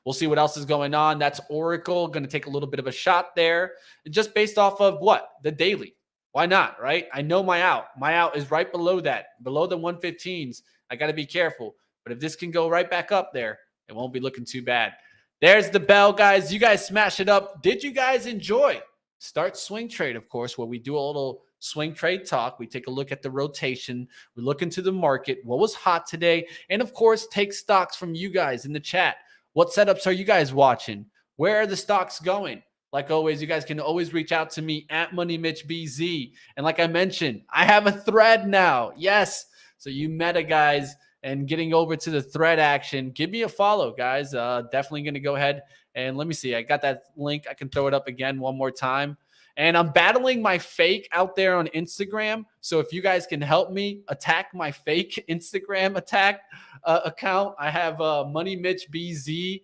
We'll see what else is going on. That's Oracle. Going to take a little bit of a shot there, just based off of what? The daily. Why not, right? I know my out. My out is right below that, below the 115s. I got to be careful. But if this can go right back up there, it won't be looking too bad. There's the bell, guys. You guys smash it up. Did you guys enjoy Start Swing Trade, of course, where we do a little swing trade talk? We take a look at the rotation. We look into the market, what was hot today, and of course, take stocks from you guys in the chat. What setups are you guys watching? Where are the stocks going? Like always, you guys can always reach out to me at MoneyMitchBZ. And like I mentioned, I have a thread now. Yes. So you meta guys and getting over to the thread action, give me a follow, guys. Definitely going to go ahead and let me see. I got that link. I can throw it up again one more time. And I'm battling my fake out there on Instagram. So if you guys can help me attack my fake Instagram account, I have MoneyMitchBZ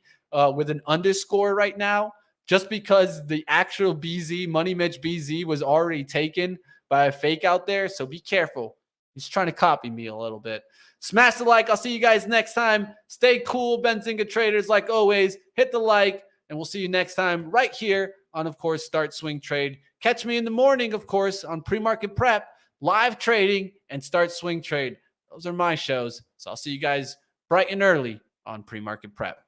with an underscore right now, just because the actual BZ, MoneyMitchBZ, was already taken by a fake out there. So be careful. He's trying to copy me a little bit. Smash the like. I'll see you guys next time. Stay cool, Benzinga traders. Like always, hit the like, and we'll see you next time right here on, of course, Start Swing Trade. Catch me in the morning, of course, on PreMarket Prep, Live Trading, and Start Swing Trade. Those are my shows. So I'll see you guys bright and early on PreMarket Prep.